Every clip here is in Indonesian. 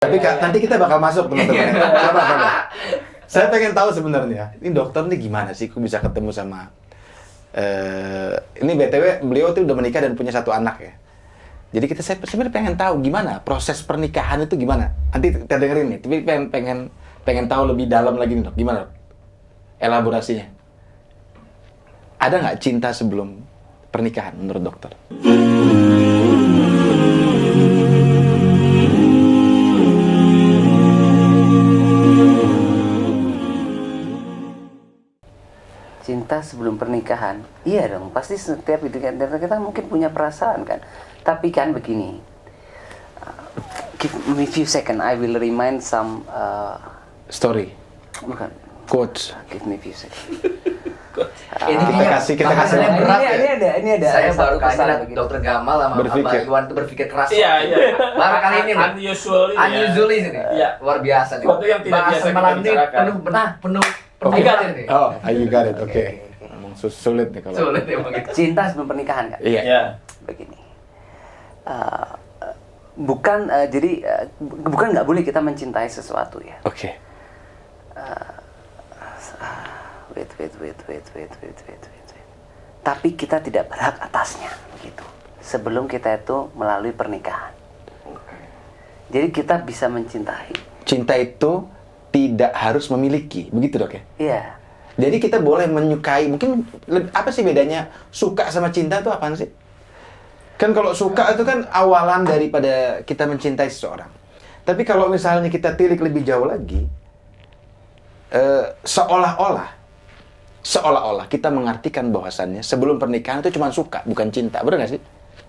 Tapi nanti kita bakal masuk teman-teman. Sabar. Saya pengen tahu sebenarnya, ini dokter nih gimana sih, kok bisa ketemu sama ini BTW beliau tuh udah menikah dan punya 1 anak ya. Jadi saya sebenarnya pengen tahu gimana proses pernikahan itu gimana. Nanti kita dengerin nih, tapi pengen tahu lebih dalam lagi nih dok, gimana dok? Elaborasinya. Ada nggak cinta sebelum pernikahan menurut dokter? Cinta sebelum pernikahan, iya dong, pasti setiap itu kan kita mungkin punya perasaan kan. Tapi kan begini, give me few second, I will remind some Story, bukan, quotes. give me few second. Kita kasih Ini ada. Saya baru kali pesan ini begitu. Dokter Gamal sama Berpikir. Pak Iwan itu berpikir keras. Iya. Baru kali ini nih. Unusual ini ini. Iya. Luar biasa nih. Sesuatu yang tidak biasa kita malam ini bicarakan. penuh I got pemikiran it. ini. Oh, you got it. Oke. Emang sulit nih kalau. Sulit ya begitu. Cinta sebelum pernikahan kan? Iya. Iya. Begini, bukan nggak boleh kita mencintai sesuatu ya. Oke. Wait. Tapi kita tidak berhak atasnya, gitu. Sebelum kita itu melalui pernikahan. Jadi kita bisa mencintai. Cinta itu tidak harus memiliki, begitu dok ya? Iya. Jadi kita boleh menyukai, mungkin apa sih bedanya suka sama cinta itu apaan sih? Kan kalau suka itu kan awalan daripada kita mencintai seseorang. Tapi kalau misalnya kita tilik lebih jauh lagi, seolah-olah kita mengartikan bahwasannya sebelum pernikahan itu cuma suka, bukan cinta. Bener nggak sih?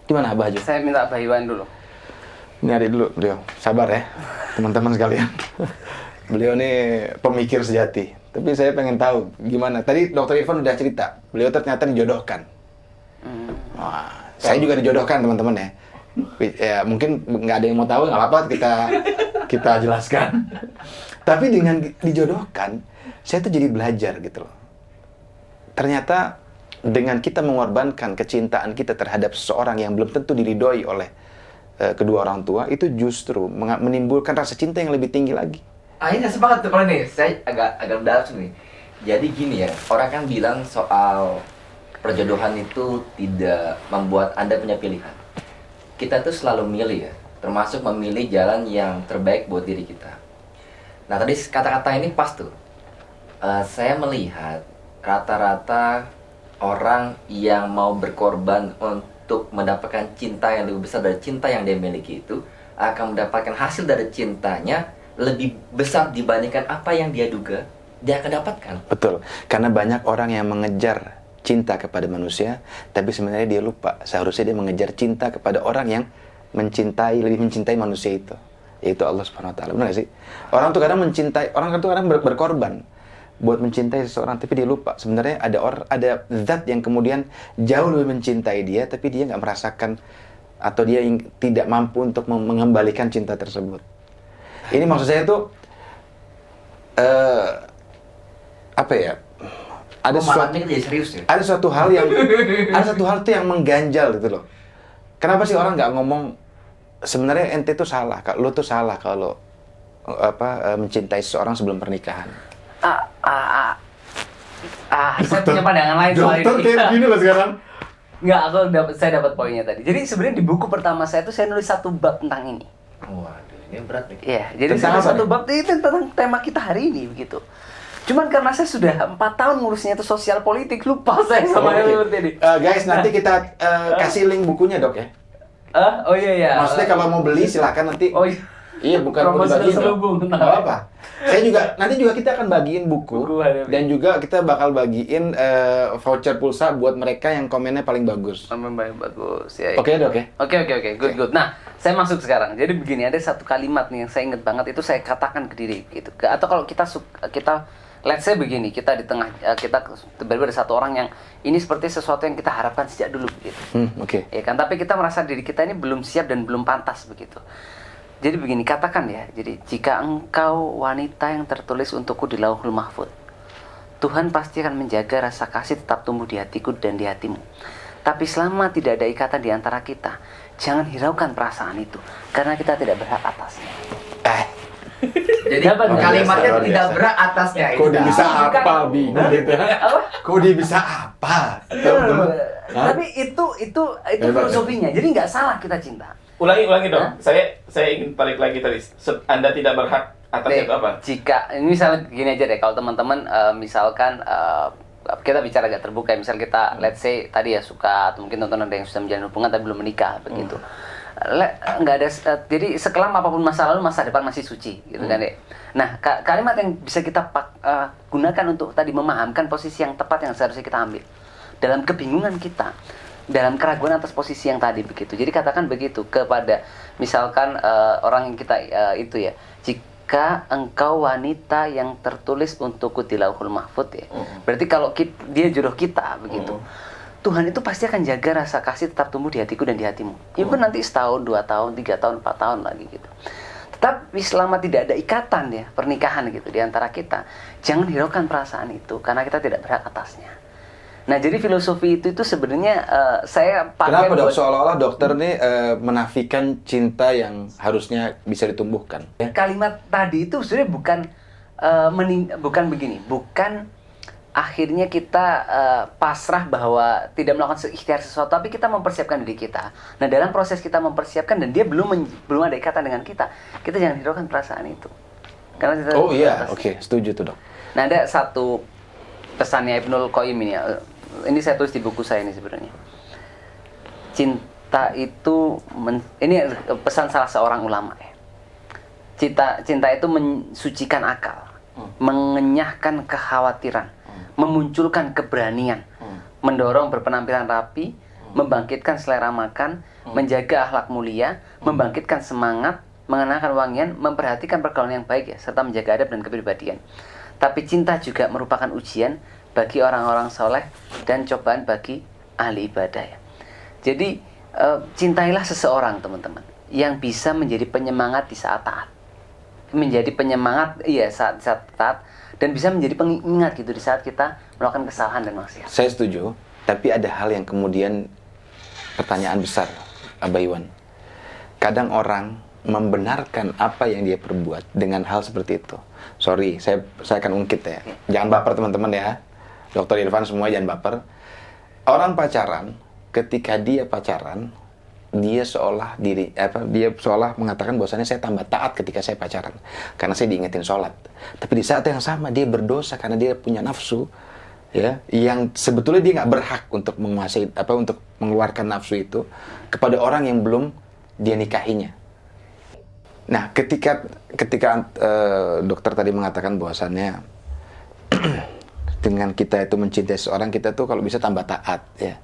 Gimana Abah Hajo? Saya minta Abah Iwan dulu. Nyari dulu beliau. Sabar ya, teman-teman sekalian. Beliau nih pemikir sejati. Tapi saya pengen tahu gimana. Tadi Dokter Irfan udah cerita, beliau ternyata dijodohkan. Wah, saya juga dijodohkan teman-teman ya. Ya mungkin nggak ada yang mau tahu, nggak apa-apa kita jelaskan. Tapi dengan dijodohkan, saya tuh jadi belajar gitu loh. Ternyata dengan kita mengorbankan kecintaan kita terhadap seseorang yang belum tentu diridhoi oleh kedua orang tua, itu justru menimbulkan rasa cinta yang lebih tinggi lagi. Akhirnya sepakat tuh kalau ini. Saya agak mendalam nih. Jadi gini ya, orang kan bilang soal perjodohan itu tidak membuat Anda punya pilihan. Kita tuh selalu milih ya, termasuk memilih jalan yang terbaik buat diri kita. Nah tadi kata-kata ini pas tuh. Saya melihat rata-rata orang yang mau berkorban untuk mendapatkan cinta yang lebih besar dari cinta yang dia miliki itu akan mendapatkan hasil dari cintanya lebih besar dibandingkan apa yang dia duga dia akan dapatkan. Betul, karena banyak orang yang mengejar cinta kepada manusia, tapi sebenarnya dia lupa seharusnya dia mengejar cinta kepada orang yang lebih mencintai manusia itu, yaitu Allah Subhanahu Wa Taala. Benar nggak sih? Orang tuh kadang berkorban buat mencintai seseorang, tapi dia lupa sebenarnya ada zat yang kemudian jauh lebih mencintai dia, tapi dia nggak merasakan atau dia tidak mampu untuk mengembalikan cinta tersebut. Ini maksud saya tuh apa ya? Ada suatu hal tuh yang mengganjal gitu loh. Kenapa sih orang nggak ngomong sebenarnya ente tuh salah, lo tuh salah kalau mencintai seseorang sebelum pernikahan. Saya punya pandangan lain soal ini. Dokter kayak gini loh sekarang. Nggak, saya dapat poinnya tadi. Jadi sebenarnya di buku pertama saya tuh saya nulis 1 bab tentang ini. Waduh, ini berat nih. Iya, jadi Tentang salah apa satu bab itu tentang tema kita hari ini begitu. Cuman karena saya sudah 4 tahun ngurusnya itu sosial politik, lupa saya sama yang seperti ini. Guys, nanti kita kasih link bukunya dok ya. Oh iya. Maksudnya kalau mau beli silakan nanti. Oh iya. Iya, bukan Promosi dibagiin, terselubung. dok. Nggak apa-apa. Nanti juga kita akan bagiin buku dan juga kita bakal bagiin voucher pulsa buat mereka yang komennya paling bagus. Bagus ya. Oke dok ya. Oke. Good. Nah, saya masuk sekarang. Jadi begini, ada satu kalimat nih yang saya ingat banget, itu saya katakan ke diri gitu. Atau kalau kita let's say begini, kita di tengah kita tiba-tiba ada satu orang yang ini seperti sesuatu yang kita harapkan sejak dulu gitu. Oke. Ya kan, tapi kita merasa diri kita ini belum siap dan belum pantas begitu. Jadi begini, katakan ya, jadi jika engkau wanita yang tertulis untukku di Lauhul Mahfuz, Tuhan pasti akan menjaga rasa kasih tetap tumbuh di hatiku dan di hatimu. Tapi selama tidak ada ikatan di antara kita, jangan hiraukan perasaan itu, karena kita tidak berhak atasnya. Jadi Dapat nggak? kalimatnya Luar tidak biasa. berat atasnya. Kok dia Itu bisa dah. apa, bingung gitu. Kok dia bisa apa? Teman-teman. Hah? Tapi itu Hebat, filosofinya. Jadi nggak salah kita cinta. Ulangi dong. Hah? Saya ingin balik lagi tadi. Anda tidak berhak atasnya itu apa? Jika ini misalnya gini aja deh, kalau teman-teman misalkan kita bicara agak terbuka, misal kita let's say tadi ya suka atau mungkin tonton ada yang sudah menjalin hubungan tapi belum menikah begitu. Nggak ada jadi sekelam apapun masa lalu, masa depan masih suci gitu kan deh. Nah, kalimat yang bisa kita gunakan untuk tadi memahamkan posisi yang tepat yang seharusnya kita ambil dalam kebingungan kita, dalam keraguan atas posisi yang tadi begitu. Jadi katakan begitu kepada misalkan orang yang kita itu ya, jika engkau wanita yang tertulis untukku di Lauhul Mahfud ya. Berarti kalau dia jodoh kita begitu. Tuhan itu pasti akan jaga rasa kasih tetap tumbuh di hatiku dan di hatimu. Even nanti setahun, 2 tahun, 3 tahun, 4 tahun lagi gitu. Tetapi selama tidak ada ikatan ya, pernikahan gitu di antara kita, jangan hiraukan perasaan itu karena kita tidak berhak atasnya. Nah, jadi filosofi itu sebenarnya saya pakai. Kenapa dok? Seolah-olah dokter nih menafikan cinta yang harusnya bisa ditumbuhkan. Ya? Kalimat tadi itu sebenarnya bukan begini, bukan akhirnya kita pasrah bahwa tidak melakukan ikhtiar sesuatu, tapi kita mempersiapkan diri kita. Nah, dalam proses kita mempersiapkan dan dia belum ada ikatan dengan kita jangan hiraukan perasaan itu. Karena kita oke, setuju tuh dok. Nah, ada satu pesannya Ibnul Qayyim ini ya. Ini saya tulis di buku saya ini sebenarnya. Cinta itu ini pesan salah seorang ulama ya. Cinta itu mensucikan akal, mengenyahkan kekhawatiran, memunculkan keberanian, mendorong berpenampilan rapi, membangkitkan selera makan, menjaga akhlak mulia, membangkitkan semangat, mengenakan wangian, memperhatikan pergaulan yang baik ya, serta menjaga adab dan kepribadian. Tapi cinta juga merupakan ujian bagi orang-orang soleh dan cobaan bagi ahli ibadah ya. Jadi cintailah seseorang teman-teman yang bisa menjadi penyemangat di saat taat, menjadi penyemangat saat taat, dan bisa menjadi pengingat gitu di saat kita melakukan kesalahan dan maksiat. Saya setuju, tapi ada hal yang kemudian pertanyaan besar, Abah Iwan. Kadang orang membenarkan apa yang dia perbuat dengan hal seperti itu. Sorry, saya akan ungkit ya. Jangan baper teman-teman ya. Dokter Irfan semua jangan baper. Orang pacaran, ketika dia pacaran, dia seolah mengatakan bahwasannya saya tambah taat ketika saya pacaran karena saya diingetin sholat. Tapi di saat yang sama dia berdosa karena dia punya nafsu ya, yang sebetulnya dia nggak berhak untuk menguasai untuk mengeluarkan nafsu itu kepada orang yang belum dia nikahinya. Nah, ketika dokter tadi mengatakan bahwasannya dengan kita itu mencintai seorang, kita tuh kalau bisa tambah taat ya.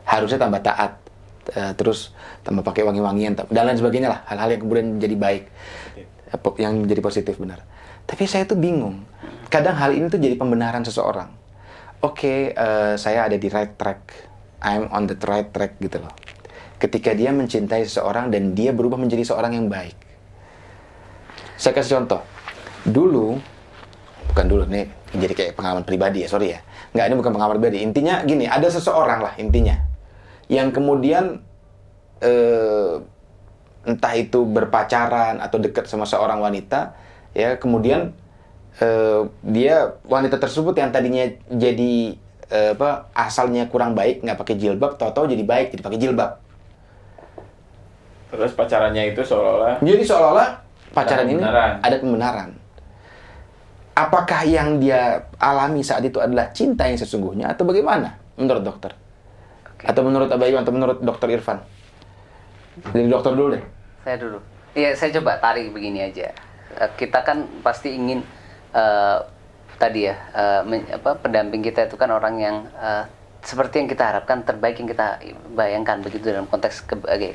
Harusnya tambah taat. Terus tambah pakai wangi-wangian dan lain sebagainya lah, hal-hal yang kemudian jadi baik, yang jadi positif benar. Tapi saya tuh bingung, kadang hal ini tuh jadi pembenaran seseorang. Oke, saya ada di right track, I'm on the right track gitu loh. Ketika dia mencintai seseorang dan dia berubah menjadi seorang yang baik. Saya kasih contoh, bukan dulu nih, jadi kayak pengalaman pribadi ya, sorry ya. Nggak, ini bukan pengalaman pribadi. Intinya gini, ada seseorang lah intinya yang kemudian entah itu berpacaran atau dekat sama seorang wanita ya, kemudian wanita tersebut yang tadinya jadi asalnya kurang baik, nggak pakai jilbab, tahu-tahu jadi baik, jadi pakai jilbab. Terus pacarannya itu seolah-olah pacaran ini ada pembenaran. Apakah yang dia alami saat itu adalah cinta yang sesungguhnya atau bagaimana menurut dokter? Atau menurut Abah Iwan, atau menurut Dokter Irfan? Jadi dokter dulu deh. Saya dulu. Iya, saya coba tarik begini aja. Kita kan pasti ingin tadi ya, pendamping kita itu kan orang yang seperti yang kita harapkan, terbaik yang kita bayangkan begitu dalam konteks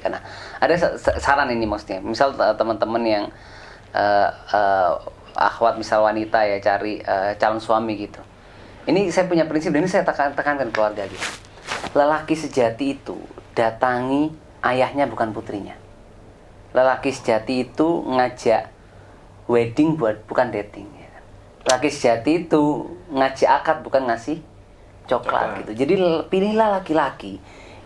karena ada saran ini maksudnya. Misal teman-teman yang akhwat misal wanita ya cari calon suami gitu. Ini saya punya prinsip dan ini saya tekankan keluarga gitu. Lelaki sejati itu datangi ayahnya bukan putrinya. Lelaki sejati itu ngajak wedding bukan dating ya. Lelaki sejati itu ngajak akad bukan ngasih coklat gitu. Jadi pilihlah laki-laki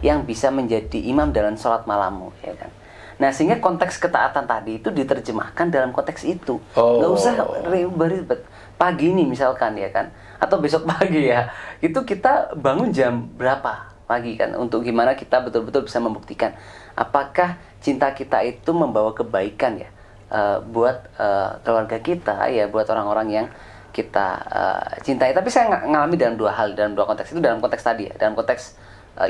yang bisa menjadi imam dalam sholat malammu ya kan. Nah, sehingga konteks ketaatan tadi itu diterjemahkan dalam konteks itu. Oh. Nggak usah ribet. Pagi ini misalkan ya kan, atau besok pagi ya, itu kita bangun jam berapa pagi kan, untuk gimana kita betul-betul bisa membuktikan apakah cinta kita itu membawa kebaikan ya, buat keluarga kita ya, buat orang-orang yang kita cintai. Tapi saya ngalami dalam dua hal, dalam dua konteks itu, dalam konteks tadi ya, dalam konteks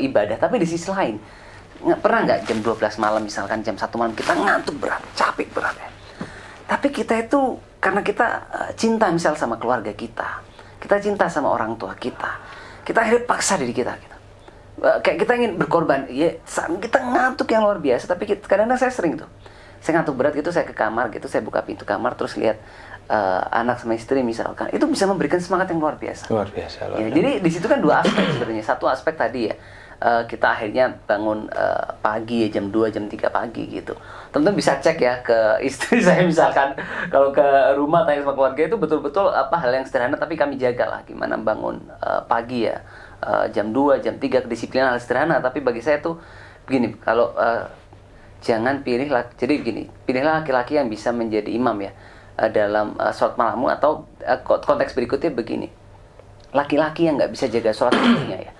ibadah. Tapi di sisi lain, pernah nggak jam 12 malam misalkan, jam 1 malam kita ngantuk berat, capek berat ya, tapi kita itu karena kita cinta misal sama keluarga kita cinta sama orang tua kita akhirnya paksa diri kita gitu. Kayak kita ingin berkorban ya, kita ngantuk yang luar biasa. Tapi kadang-kadang saya sering tuh, saya ngantuk berat gitu, saya ke kamar gitu, saya buka pintu kamar terus lihat anak sama istri misalkan, itu bisa memberikan semangat yang luar biasa. Luar biasa. Ya, jadi di situ kan dua aspek sebenarnya. Satu aspek tadi ya, kita akhirnya bangun pagi ya, jam 2, jam 3 pagi gitu. Teman-teman bisa cek ya ke istri saya misalkan, kalau ke rumah tanya sama keluarga itu betul-betul hal yang sederhana, tapi kami jaga lah gimana bangun pagi ya, jam 2, jam 3, kedisiplinan hal sederhana. Tapi bagi saya tuh begini, kalau jangan pilihlah laki-laki yang bisa menjadi imam ya dalam sholat malammu, atau konteks berikutnya begini, laki-laki yang nggak bisa jaga sholat subuhnya ya,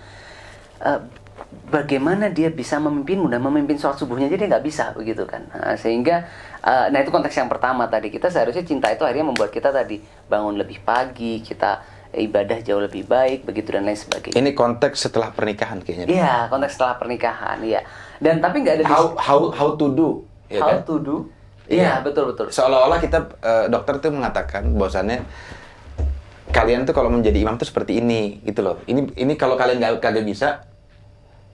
bagaimana dia bisa memimpinmu dan memimpin sholat subuhnya, jadi nggak bisa begitu kan. Sehingga nah itu konteks yang pertama tadi, kita seharusnya cinta itu akhirnya membuat kita tadi bangun lebih pagi, kita ibadah jauh lebih baik begitu dan lain sebagainya. Ini konteks setelah pernikahan kayaknya. Iya, konteks setelah pernikahan, iya. Dan tapi nggak ada how to do, ya how kan? to do. Iya, betul. Seolah-olah kita dokter tuh mengatakan bahwasannya kalian tuh kalau menjadi imam tuh seperti ini gitu loh. Ini kalau kalian kagak bisa,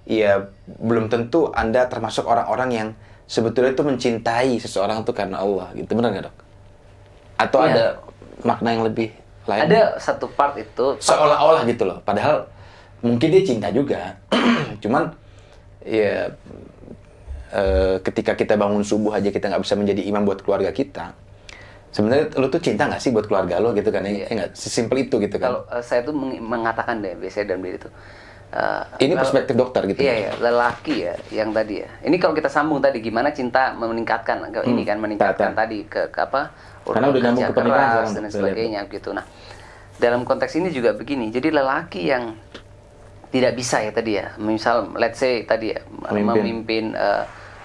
ya belum tentu Anda termasuk orang-orang yang sebetulnya tuh mencintai seseorang tuh karena Allah gitu. Benar nggak, Dok? Atau Iya. ada makna yang lebih lain? Ada satu part itu Seolah-olah gitu loh. Padahal mungkin dia cinta juga. Cuman ya ketika kita bangun subuh aja kita nggak bisa menjadi imam buat keluarga kita. Sebenarnya lu tuh cinta nggak sih buat keluarga lu gitu kan? Ya nggak sesimpel itu gitu kan? kalau saya tuh mengatakan deh biasanya dalam diri itu. Ini perspektif dokter gitu. Iya, lelaki ya, yang tadi ya. Ini kalau kita sambung tadi, gimana cinta meningkatkan, ini kan meningkatkan tadi ke apa? Karena udah nyambung ke pernikahan keras dan sebagainya gitu. Nah, dalam konteks ini juga begini. Jadi lelaki yang tidak bisa ya tadi ya, misal let's say tadi ya, memimpin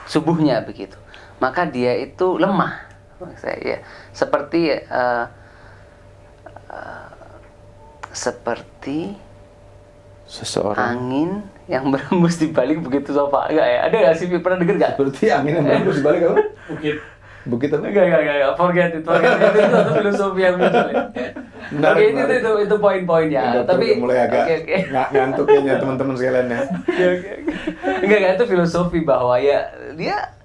subuhnya begitu, maka dia itu lemah. Saya ya, seperti Seseorang. angin yang berembus di balik bukit sofa. Enggak ya? Ada nggak sih, pernah denger nggak? Seperti angin yang berembus di balik apa? Bukit apa? Enggak. Forget it. Itu satu filosofi yang muncul. Oke, itu poin-poinnya. Tapi mulai agak oke. ngantuk kayaknya teman-teman sekalian ya. Oke. Enggak, itu filosofi bahwa ya dia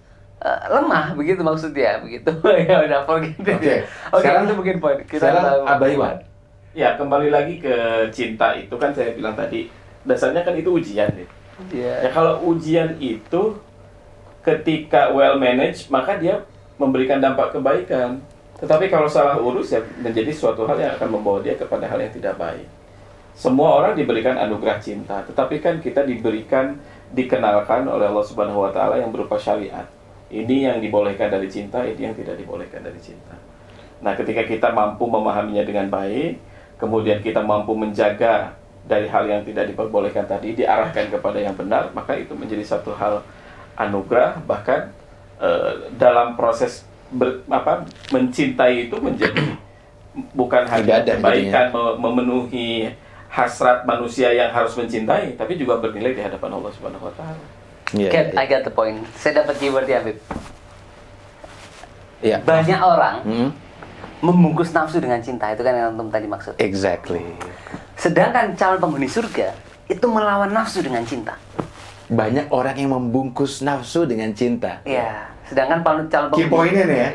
lemah begitu maksudnya begitu. Ya udah forget it. Oke. Oke, Sekarang- itu mungkin poin. Sekarang Abah Iwan. Ya, kembali lagi ke cinta itu kan saya bilang tadi, dasarnya kan itu ujian ya. Iya. Ya kalau ujian itu ketika well managed, maka dia memberikan dampak kebaikan. Tetapi kalau salah urus ya menjadi suatu hal yang akan membawa dia kepada hal yang tidak baik. Semua orang diberikan anugerah cinta, tetapi kan kita dikenalkan oleh Allah Subhanahu wa taala yang berupa syariat. Ini yang dibolehkan dari cinta, ini yang tidak dibolehkan dari cinta. Nah, ketika kita mampu memahaminya dengan baik, kemudian kita mampu menjaga dari hal yang tidak diperbolehkan tadi, diarahkan kepada yang benar, maka itu menjadi satu hal anugerah. Bahkan dalam proses mencintai itu menjadi bukan hanya Ibadah kebaikan, memenuhi hasrat manusia yang harus mencintai, tapi juga bernilai di hadapan Allah Subhanahu wa taala. Get, I got the point. Saya dapat keywordnya, Habib. Iya. Banyak orang Hmm. membungkus nafsu dengan cinta, itu kan yang antum tadi maksud. Exactly. Sedangkan calon penghuni surga itu melawan nafsu dengan cinta. Banyak orang yang membungkus nafsu dengan cinta. Iya. Sedangkan calon Key penghuni pointnya nih ya.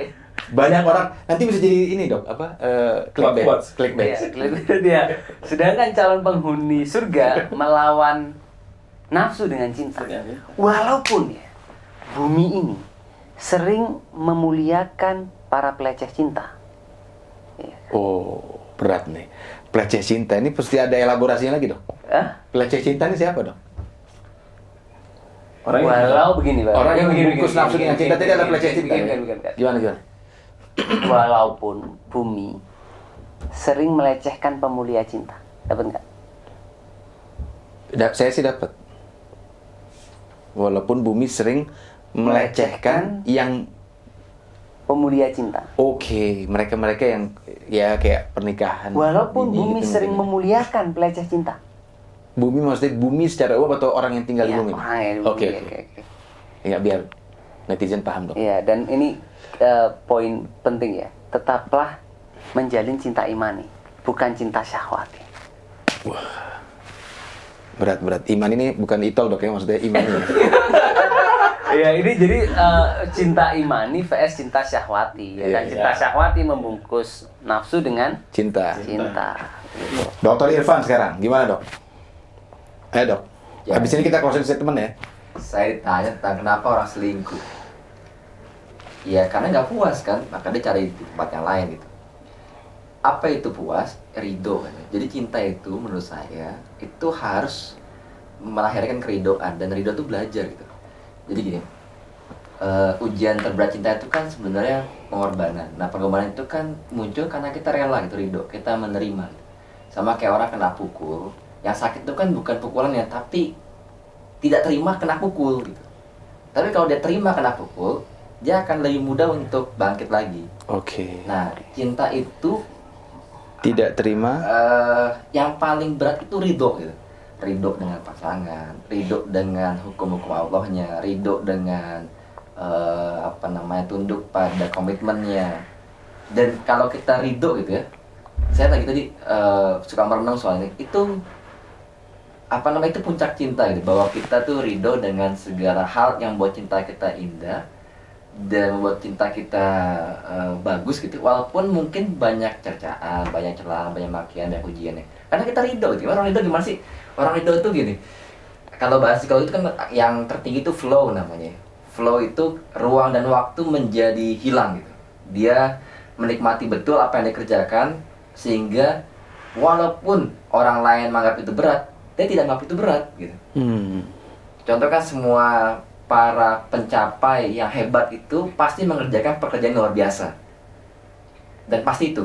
Banyak orang nanti bisa jadi ini, Dok, apa? Clickbait. Quotes. Clickbait. Iya, kelihatan dia. Sedangkan calon penghuni surga melawan nafsu dengan cinta. Walaupun ya bumi ini sering memuliakan para peleceh cinta. Iya. Oh, berat nih. Peleceh cinta ini pasti ada elaborasinya lagi, Dok. Hah? Peleceh cinta ini siapa, Dok? Orang yang Walau begini, Pak. Orang yang Begini, membungkus begini, nafsu begini, dengan cinta begini, tidak ada begini, pelecehan cinta. begini, Ya? begini. Gimana? Walaupun bumi sering melecehkan pemulia cinta, dapat nggak? Saya sih dapat. Walaupun bumi sering melecehkan yang Pemulia cinta. oke, mereka-mereka yang ya kayak pernikahan. Walaupun dini bumi gitu sering mungkin. memuliakan peleceh cinta. Bumi maksudnya bumi secara umum atau orang yang tinggal di Iya, bumi? orang yang di bumi, Oke. oke. Ya biar netizen paham dong. Iya, dan ini poin penting ya. Tetaplah menjalin cinta imani, bukan cinta syahwati. Berat. Iman ini bukan itol dok ya, maksudnya iman ya. Iya, ini jadi cinta imani vs cinta syahwati. Ya, dan Iya, cinta iya. syahwati membungkus nafsu dengan Cinta. cinta. Dokter Irfan sekarang, gimana dok? Dok. Ya. Habis ini kita closing statement ya. Saya ditanya tentang kenapa orang selingkuh. Ya karena nggak puas kan, maka dia cari di tempat yang lain gitu. Apa itu puas? Ridho kan. Jadi cinta itu menurut saya itu harus melahirkan keridoan, dan ridho itu belajar gitu. Jadi gini, ujian terberat cinta itu kan sebenarnya pengorbanan. Nah pengorbanan itu kan muncul karena kita rela gitu, ridho, kita menerima gitu. Sama kayak orang kena pukul, yang sakit itu kan bukan pukulannya, tapi tidak terima kena pukul gitu. Tapi kalau dia terima kena pukul, dia akan lebih mudah untuk bangkit lagi. Oke. Nah cinta itu Tidak terima. yang paling berat itu ridho gitu. Ridho dengan pasangan, ridho dengan hukum-hukum Allahnya, ridho dengan tunduk pada komitmennya. Dan kalau kita ridho gitu ya, saya tadi suka merenung soal ini, itu itu puncak cinta gitu, bahwa kita tuh ridho dengan segala hal yang buat cinta kita indah dan membuat cinta kita bagus gitu, walaupun mungkin banyak cercaan, banyak celaan, banyak makian, banyak ujiannya. Karena kita ridho gitu. Orang ridho gimana sih? Orang ridho itu gini. Kalau bahas psikologi itu kan yang tertinggi itu flow namanya. Flow itu ruang dan waktu menjadi hilang gitu. Dia menikmati betul apa yang dikerjakan, sehingga walaupun orang lain menganggap itu berat, dia tidak menganggap itu berat gitu. Contoh kan semua para pencapai yang hebat itu pasti mengerjakan pekerjaan yang luar biasa. Dan pasti itu.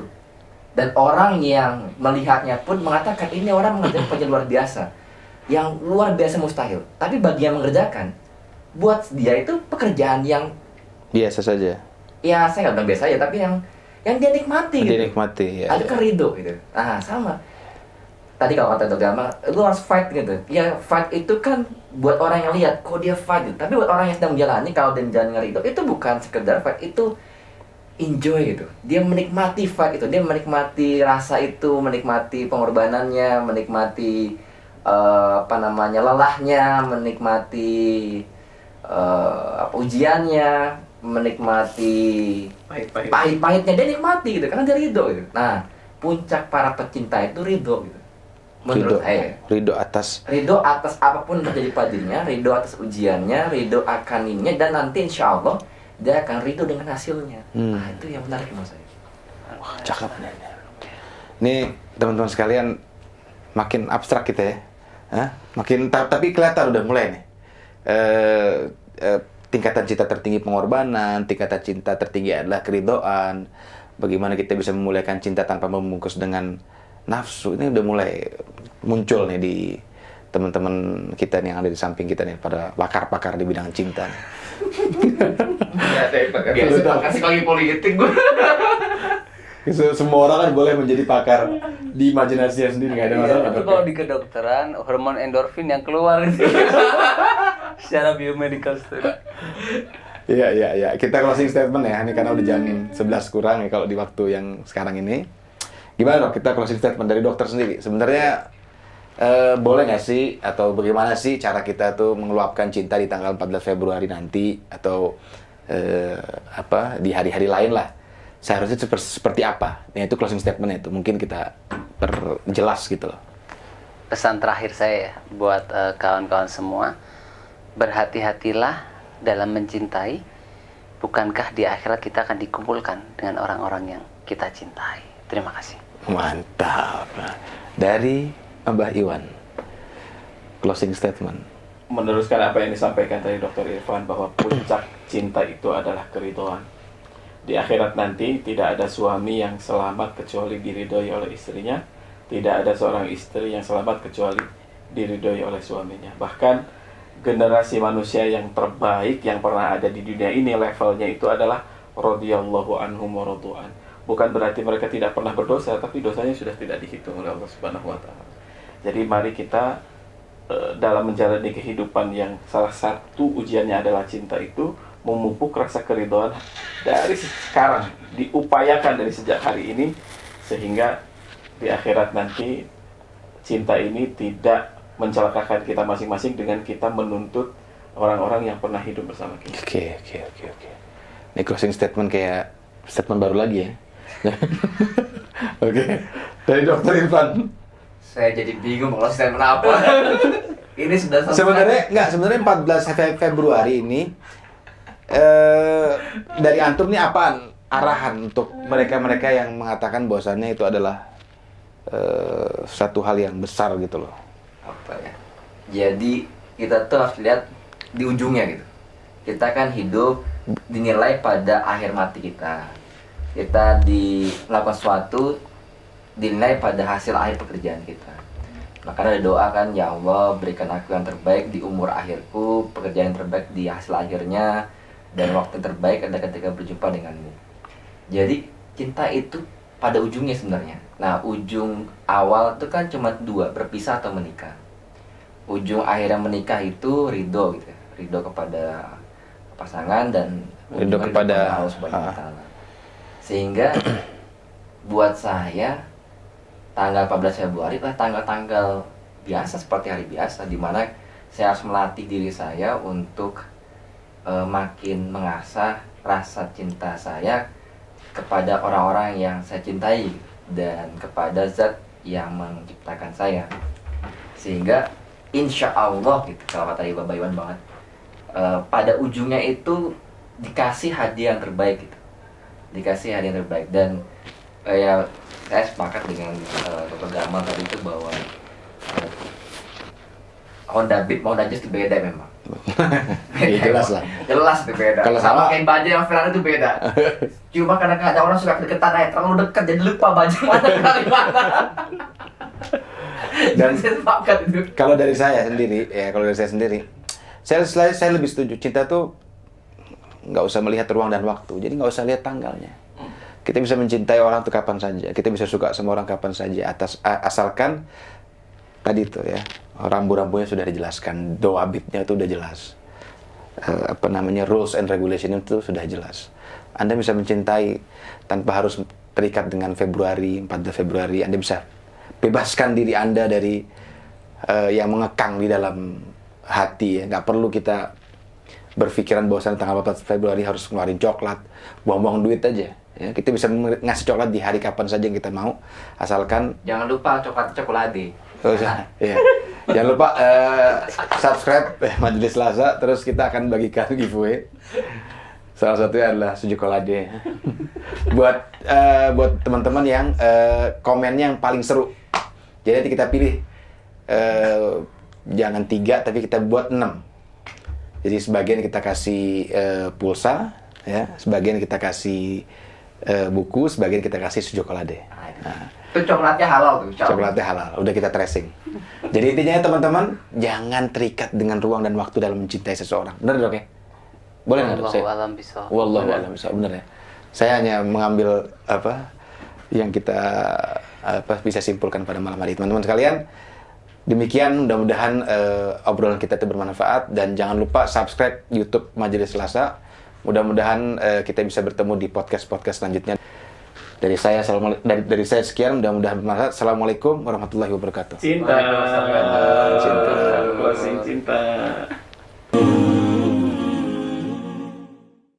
Dan orang yang melihatnya pun mengatakan ini orang mengerjakan pekerjaan luar biasa. Yang luar biasa mustahil. Tapi bagi yang mengerjakan, buat dia itu pekerjaan yang Biasa saja. ya saya nggak bilang biasa ya, tapi yang dia nikmati gitu. Dinikmati ya. Ada kan ridho gitu. Nah sama. Tadi kalau kata Dr. Gamal, lu harus fight gitu. Ya fight itu kan buat orang yang lihat, kok dia fight gitu. Tapi buat orang yang sedang menjalani, kalau dia menjalani ridho, itu bukan sekedar fight, itu enjoy gitu. Dia menikmati fight itu, dia menikmati rasa itu, menikmati pengorbanannya, menikmati lelahnya, menikmati ujiannya, menikmati pahit-pahitnya, dia nikmati gitu, karena dia ridho gitu. Nah, puncak para pecinta itu ridho gitu. Menurut saya, Ridho atas. ridho atas apapun yang terjadi padanya, ridho atas ujiannya, ridho akan ininya, dan nanti insya Allah dia akan ridho dengan hasilnya. Nah, itu yang menarik menurut saya. Wah, cakep. Nih teman-teman sekalian, makin abstrak kita ya. Hah? Makin tapi kelihatan udah mulai nih. Tingkatan cinta tertinggi pengorbanan, tingkatan cinta tertinggi adalah keridhoan. Bagaimana kita bisa memuliakan cinta tanpa membungkus dengan nafsu. Ini udah mulai muncul nih di teman-teman kita nih yang ada di samping kita nih, pada pakar-pakar di bidang cinta nih. Biasa kasih lagi politik gue. Semua orang kan boleh menjadi pakar di imajinasinya sendiri, nggak ada masalah. Itu kalau di kedokteran, hormon endorfin yang keluar gitu. Secara biomedical study. Iya. Kita closing statement ya. Ini karena udah jam 11 kurang ya kalau di waktu yang sekarang ini. Gimana dok? Kita closing statement dari dokter sendiri. Sebenarnya boleh nggak sih, atau bagaimana sih cara kita tuh mengeluapkan cinta di tanggal 14 Februari nanti, atau di hari-hari lain lah. Seharusnya seperti apa? Nah, itu closing statement itu. Mungkin kita perjelas gitu loh. Pesan terakhir saya ya, buat kawan-kawan semua, berhati-hatilah dalam mencintai. Bukankah di akhirat kita akan dikumpulkan dengan orang-orang yang kita cintai. Terima kasih. Mantap. Dari Mbah Iwan, closing statement. meneruskan apa yang disampaikan tadi Dr. Irfan, bahwa puncak cinta itu adalah keridhaan. Di akhirat nanti tidak ada suami yang selamat kecuali diridhoi oleh istrinya, tidak ada seorang istri yang selamat kecuali diridhoi oleh suaminya. Bahkan generasi manusia yang terbaik yang pernah ada di dunia ini, levelnya itu adalah radhiyallahu anhum wa radu'an. Bukan berarti mereka tidak pernah berdosa, tapi dosanya sudah tidak dihitung oleh Allah Subhanahu wa taala. Jadi mari kita dalam menjalani kehidupan yang salah satu ujiannya adalah cinta itu, memupuk rasa keridhaan dari sekarang, diupayakan dari sejak hari ini, sehingga di akhirat nanti cinta ini tidak mencelakakan kita masing-masing dengan kita menuntut orang-orang yang pernah hidup bersama kita. Oke. Ini closing statement kayak statement baru lagi ya. Oke. Dari Dr. Irfan. Saya jadi bingung kalau statement apa. Ini sudah selesai. Sebenarnya 14 Februari ini dari antum nih apaan arahan untuk mereka-mereka yang mengatakan bahwasannya itu adalah satu hal yang besar gitu loh. Apa ya? Jadi kita tuh harus lihat di ujungnya gitu. Kita kan hidup dinilai pada akhir mati kita. Kita melakukan sesuatu dinilai pada hasil akhir pekerjaan kita. Makanya ada doa kan, ya Allah berikan aku yang terbaik di umur akhirku, pekerjaan yang terbaik di hasil akhirnya, dan waktu terbaik ada ketika berjumpa denganmu. Jadi cinta itu pada ujungnya sebenarnya. Nah, ujung awal itu kan cuma dua, berpisah atau menikah. Ujung akhirnya menikah itu ridho gitu, ridho kepada pasangan dan ridho kepada Allah Subhanahu wa taala. Sehingga buat saya tanggal 14 Februari adalah tanggal-tanggal biasa seperti hari biasa, di mana saya harus melatih diri saya untuk makin mengasah rasa cinta saya kepada orang-orang yang saya cintai dan kepada zat yang menciptakan saya, sehingga insya Allah gitu, kalau kata Bapak Iwan banget, pada ujungnya itu dikasih hadiah yang terbaik gitu, dikasih hadiah yang terbaik. Dan ya saya sepakat dengan Dr. Gamal tadi itu bahwa Honda Beat mau Jazz itu beda memang. Ya, jelas lah. Jelas itu beda. Kalau sama sama kayak baju yang Ferrari itu beda. Cuma kadang-kadang ada orang suka deketan aja, terlalu dekat jadi lupa baju mana kali mana. Dan saya sepakat itu. kalau dari saya sendiri, saya lebih setuju cinta tuh nggak usah melihat ruang dan waktu. Jadi nggak usah lihat tanggalnya. Kita bisa mencintai orang tuh kapan saja. Kita bisa suka sama orang kapan saja. Asalkan tadi tuh ya, rambu-rambunya sudah dijelaskan, doa bitnya itu udah jelas. Rules and regulation itu sudah jelas. Anda bisa mencintai tanpa harus terikat dengan 14 Februari. Anda bisa bebaskan diri Anda dari yang mengekang di dalam hati ya. Nggak perlu kita berpikiran bahwasan tanggal 14 Februari harus ngeluarin coklat, buang-buang duit aja. Ya, kita bisa ngasih coklat di hari kapan saja yang kita mau, asalkan jangan lupa cokolade. Iya. Jangan lupa subscribe Majelis Selasa, terus kita akan bagikan giveaway. Salah satunya adalah suju kolade. buat teman-teman yang komennya yang paling seru. Jadi nanti kita pilih jangan 3 tapi kita buat 6. Jadi sebagian kita kasih pulsa, ya, sebagian kita kasih buku, sebagian kita kasih suju kolade. Nah, itu coklatnya halal tuh. Coklatnya halal, udah kita tracing. Jadi intinya teman-teman, jangan terikat dengan ruang dan waktu dalam mencintai seseorang. Benar dok ya? Boleh nggak dok? Wallahu a'lam bishawab. Benar ya? Saya hanya mengambil yang kita bisa simpulkan pada malam hari. Teman-teman sekalian, demikian mudah-mudahan obrolan kita itu bermanfaat, dan jangan lupa subscribe YouTube Majelis Selasa. Mudah-mudahan kita bisa bertemu di podcast-podcast selanjutnya. Dari saya sekian, mudah-mudahan bermanfaat. Assalamualaikum warahmatullahi wabarakatuh. Cinta. Closing cinta.